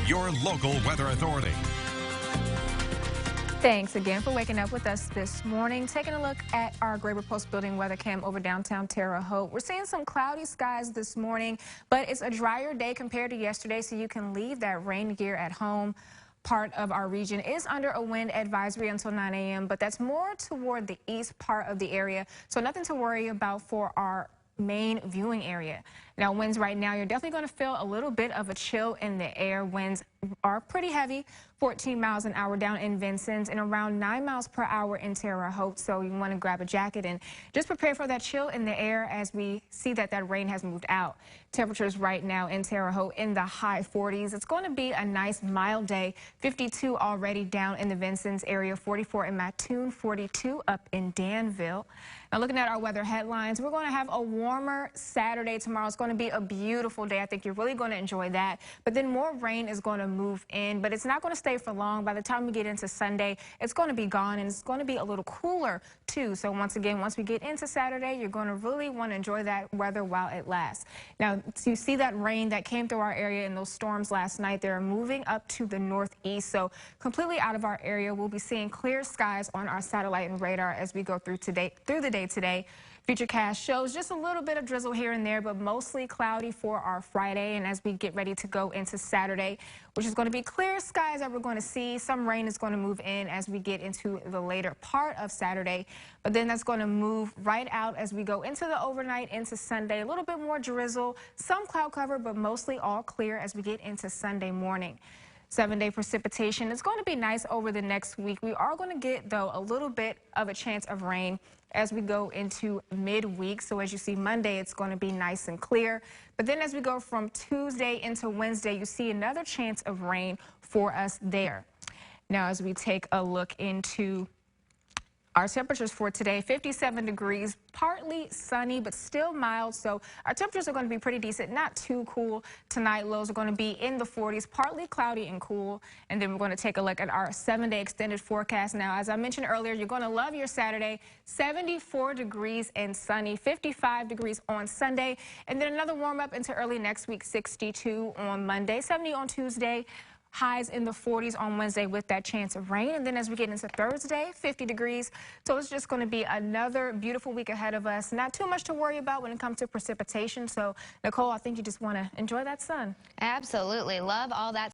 your local weather authority. Thanks again for waking up with us this morning. Taking a look at our Graber Post building weather cam over downtown Terre Haute. We're seeing some cloudy skies this morning, but it's a drier day compared to yesterday, so you can leave that rain gear at home. Part of our region is under a wind advisory until 9 a.m., but that's more toward the east part of the area, so nothing to worry about for our main viewing area. Now, winds right now, you're definitely going to feel a little bit of a chill in the air. Winds are pretty heavy, 14 miles an hour down in Vincennes and around 9 miles per hour in Terre Haute. So you want to grab a jacket and just prepare for that chill in the air as we see that rain has moved out. Temperatures right now in Terre Haute in the high 40s. It's going to be a nice mild day. 52 already down in the Vincennes area, 44 in Mattoon, 42 up in Danville. Now, looking at our weather headlines, we're going to have a warmer Saturday tomorrow. It's going to be a beautiful day. I think you're really going to enjoy that. But then more rain is going to move in, but it's not going to stay for long. By the time we get into Sunday, it's going to be gone, and it's going to be a little cooler too. So once again, once we get into Saturday, you're going to really want to enjoy that weather while it lasts. Now, you see that rain that came through our area in those storms last night. They're moving up to the northeast, so completely out of our area. We'll be seeing clear skies on our satellite and radar as we go through the day today. Futurecast shows just a little bit of drizzle here and there, but mostly cloudy for our Friday. And as we get ready to go into Saturday, which is going to be clear skies that we're going to see, some rain is going to move in as we get into the later part of Saturday. But then that's going to move right out as we go into the overnight, into Sunday. A little bit more drizzle, some cloud cover, but mostly all clear as we get into Sunday morning. 7-day precipitation. It's going to be nice over the next week. We are going to get, though, a little bit of a chance of rain as we go into midweek. So as you see Monday, it's going to be nice and clear. But then as we go from Tuesday into Wednesday, you see another chance of rain for us there. Now, as we take a look into our temperatures for today, 57 degrees, partly sunny, but still mild. So our temperatures are going to be pretty decent, not too cool tonight. Lows are going to be in the 40s, partly cloudy and cool. And then we're going to take a look at our 7-day extended forecast. Now, as I mentioned earlier, you're going to love your Saturday, 74 degrees and sunny, 55 degrees on Sunday. And then another warm up into early next week, 62 on Monday, 70 on Tuesday. Highs in the 40s on Wednesday with that chance of rain. And then as we get into Thursday, 50 degrees. So it's just going to be another beautiful week ahead of us. Not too much to worry about when it comes to precipitation. So, Nicole, I think you just want to enjoy that sun. Absolutely. Love all that.